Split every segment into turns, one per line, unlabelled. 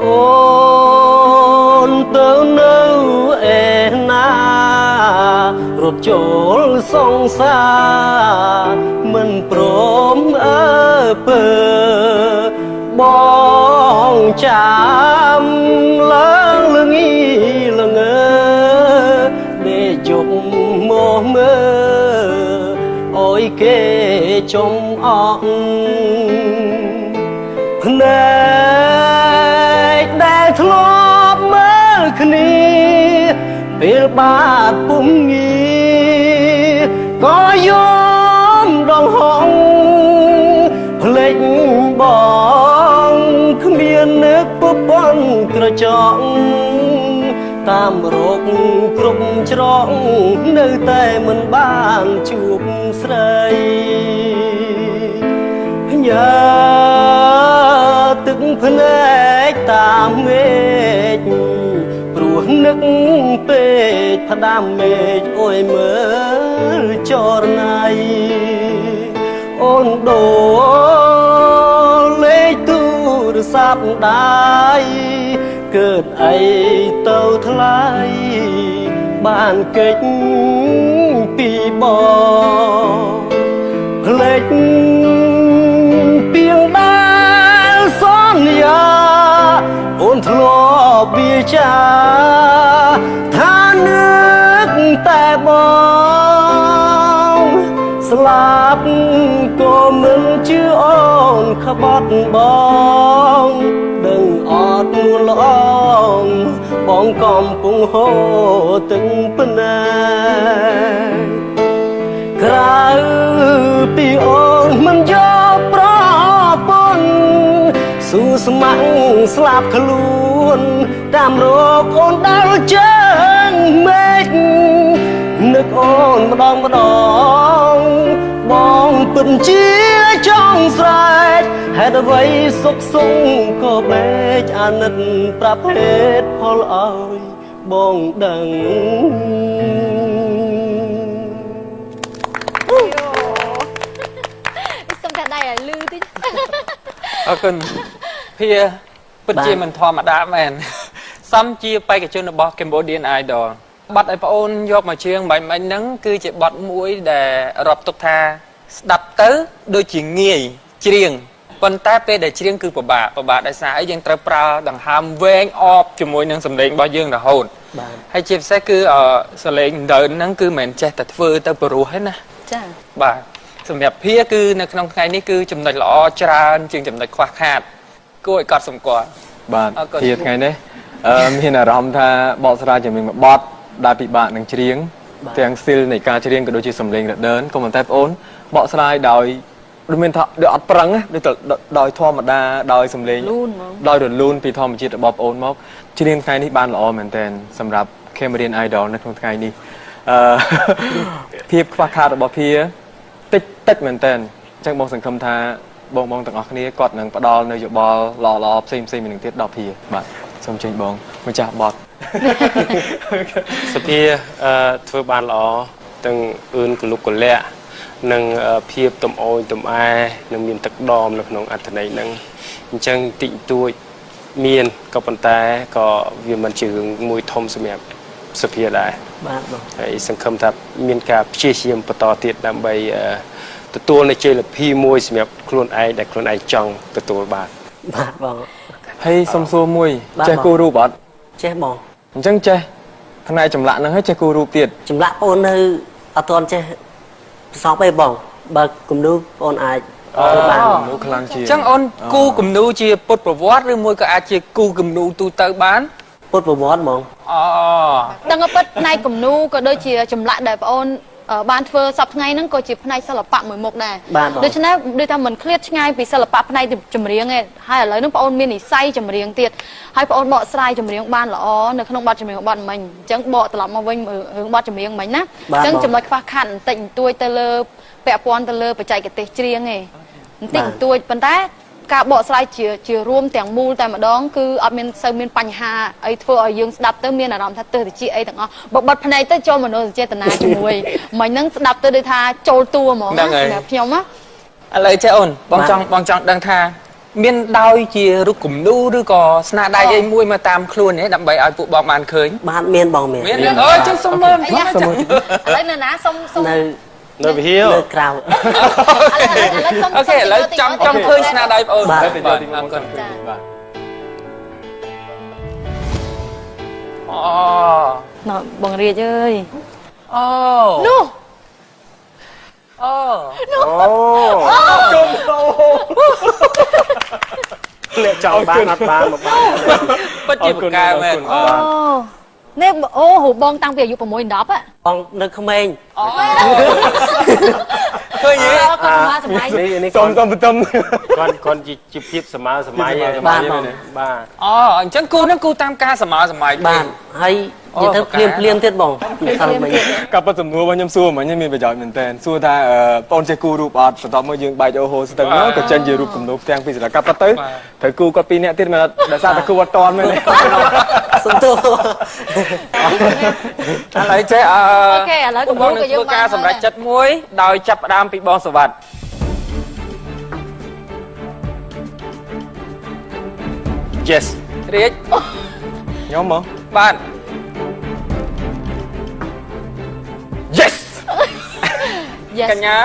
ôn tớ nâu e na rụt chốn sông xa mình prom ở bờ bong chạm lớn lưng y lưng để chụp mơ mơ ôi kê trong ong này đã thốt mơ khní biết bát bung nghi có yếm đong hong lệnh bong khmiên nước bút bón cờ chọn tam rốt cục trọn nơi tay mình ban chụp sợi nhớ tức phân ếch tam mệt ruộng nước pê thật đam mệt ôi mơ cho này ôn đồ lấy tu sắp đai cơn ấy tàu thay bàn kịch pi bò lệch tiếng đá xón ya ôn thlo bia cha tha nướcแต่bong slap cô mình chưa ôn khắp bát bong đừng ọt lòng bong còn cùng hô từng bên cry pi ôn mình cho pro pon su smang slap khluôn tam rô ôn đau chân mệt nước ôn mà đong bong bình chia trong sạch hết vây xúc sung có bé an nứt prap hết phol ơi bong đằng
xong cả đây là lư tí
cần phía bất chi mình thò mà đã mền xăm chia bay cái chân bò Cambodian Idol bắt ai ôn vô mà chiêng mạnh nắng cứ chỉ bọt mũi để rập tục tha đập tới đôi chỉ nghỉ chiêng con táp để chiêng cứ của bà đại xã ấy dân trao pra đằng ham ven ọp cho môi nâng sầm lên bao dương là hồn hay chip sẽ cứ ở sầm lên đợi nắng cứ mền che tật phơi tao bự hết nè bà sầm đẹp phía cứ nè trong ngày ní cứ chùm nạch lọ tràn chừng chùm nạch khoa hạt cô ấy cọt sầm quả
bà thiệt ngày đấy hiện là rong tha bỏ ra cho mình bọt đại bị bạn đang chiêng tiếng sil này ca chiêng của đôi chị sầm lên đợt đến còn mình tay ốn bỏ ra đòi đôi mình thọ đòi prăng á đòi thò mà đa đòi sầm lên đòi đồn luôn vì thò mà chị bọt ốn mốc chiêng ngày ní ban lọ mình tên sầm rạp Cambodian Idolในក្នុងថ្ងៃនេះភាពខ្វះខាតរបស់ភាតិចមែនតើអញ្ចឹងបងសង្ឃឹមថាបងទាំងអស់គ្នាគាត់នឹងផ្ដល់នៅយោបល់ល្អៗផ្សេងៗមួយនឹងទៀតដល់ភាបាទសូមជើញបងម្ចាស់បត់
សភាធ្វើបានល្អទាំងអឿនកលុកកលាក់និងភាពទំអូយទំអែនិងមានទឹកដមនៅក្នុងអត្ថន័យហ្នឹងអញ្ចឹងតិចតួចមានក៏ប៉ុន្តែក៏វាមិនជារឿងមួយធំសម្រាប់សភាដែរបាទបងហើយសង្ឃឹមថាមានការព្យាយាមបន្តទៀតដើម្បីទទួលនៅជ័យលាភីមួយសម្រាប់ខ្លួនឯងដែលខ្លួនឯងចង់ទទួលបានបាទបង
ហើយសុំសួរមួយចេះគូររូបអត់
ចេះបង
អញ្ចឹងចេះផ្នែកចម្លាក់ហ្នឹងហើយចេះគូររូបទៀត
ចម្លាក់បងនៅអត់ទាន់ចេះសពទេបងបើគំនូបងអាច
បានគំនូខ្លាំងជាង
អញ្ចឹងអូនគូគំនូជាពុទ្ធប្រវត្តិឬមួយក៏អាចជាគូគំនូទូទៅបាន
ពុទ្ធប្រវត្តិហ្មង
ដឹងពិតផ្នែកគំនូក៏ដូចជាចម្លាក់ដែលបងអូនបានធ្វើសប្តាហ៍ថ្ងៃហ្នឹងក៏ជាផ្នែកសិល្បៈមួយមុខដែរដូច្នេះដូចថាមិនឃ្លាតឆ្ងាយពីសិល្បៈផ្នែកចម្រៀងទេហើយឥឡូវហ្នឹងបងអូនមាននិស្ស័យចម្រៀងទៀតហើយបងអូនបកស្រាយចម្រៀងបានល្អនៅក្នុងបទចម្រៀងបទមិញអញ្ចឹងបកត្រឡប់មកវិញរឿងបទចម្រៀងមិញណាអញ្ចឹងចំណុចខ្វះខាតបន្តិចបន្តួចទៅលើពាក់ព័ន្ធទៅលើបច្ចេកទេសច្រៀងឯងបន្តិចបន្តួចប៉ុន្តែការបកស្រាយជារួមទាំងមូលតែម្ដងគឺអត់មានសូវមានបញ្ហាអីធ្វើឲ្យយើងស្ដាប់ទៅមានអារម្មណ៍ថាទិដ្ឋិជាអីទាំងអស់បើបិទភ្នែកទៅចូលមនោសញ្ចេតនាជាមួយមិញហ្នឹងស្ដាប់ទៅដូចថាចូលតួហ្មងសម្រាប់ខ្ញុំណា
ឥឡូវចេះអូនបងចង់ដឹងថា មានដោយជារូបគំនូឬក៏ស្នាដៃអីមួយមកតាមខ្លួននេះដើម្បីឲ្យពួកបងបានឃើញ
បានមានបងមាន
មានអូចឹងសុំមើល
ឥឡូវនៅណាសុំ
នៅ
វិហារ
នៅក្រៅ
អូខេឥឡូវចង់ឃើញស្នាដៃបងអូន
បាទ
អរគុណ
បាទ
អូ
ណ៎បងរាជអើយ
អូ
នោះ
អូ
លាក់ចង់បានអត់បានមកបាន
ពិតជាបកកែមែន
អូនេះអូហូបងតាំងពីអាយុ6 10ហ៎
បងនៅក្មេង
ឃើញទេ
គាត់សម័យ
នេះ
សុំសុំបន្ទឹម
គាត់ជាភាពសម័យសម័យ
បាទបង
បាទ
អូអញ្ចឹងគូនឹងគូតាមការសម័យ
បាទហើយនិយាយទៅភ្លាមទៀតបងមិនសិលមិញ
ក៏ប៉ុតសំណួររបស់ខ្ញុំសួរមិញមានប្រយោជន៍មែនតើសួរថាបងចេះគូរូបអត់បន្ទាប់មកយើងបែកអូហូស្ទឹងមកក៏ចេញជារូបគំនូផ្ទាំងពីសារកាប់ទៅត្រូវគូគាត់2នាក់ទៀតមិនដោយសារតែគូអត់តន់មែនទេ
សុំទោស
ឥឡូវចេះ
អូខេឥឡូវកំពុងក៏យើង
ធ្វើការសម្រេចចិត្តមួយដោយចាប់ផ្ដើមពីបងសវັດ
Yes
រាជ
ខ្ញុំមក
បាទ
Yes
Yes
កញ្ញា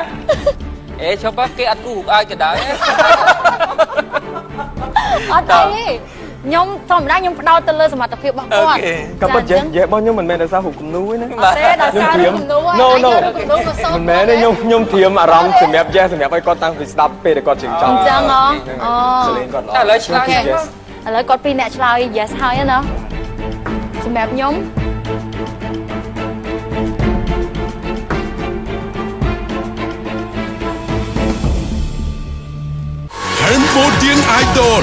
អេឈប់គេអត់គូឲ្យក៏ដែរ
អត់អីទេខ្ញុំធម្មតាខ្ញុំផ្ដោតទៅលើសមត្ថភាពរបស់គាត់
ក៏ប៉ុតយេរបស់ខ្ញុំមិនមែនដោយសាររូបគំនូទេណា
អត់ទេដល់សារគំនូ
No no
គំនូក៏សូម
មិនមែនទេខ្ញុំធៀមអារម្មណ៍សម្រាប់យេសម្រាប់ឲ្យគាត់តាំងពីស្ដាប់ពេលដែលគាត់ជិះចង់
អញ្ចឹងហ៎អូ
សលេងគាត់ល្អ
តែឥឡូវឆ្លើយ
ឥឡូវគាត់2អ្នកឆ្លើយ yes ហើយណាសម្រាប់ខ្ញុំ
Cambodian Idol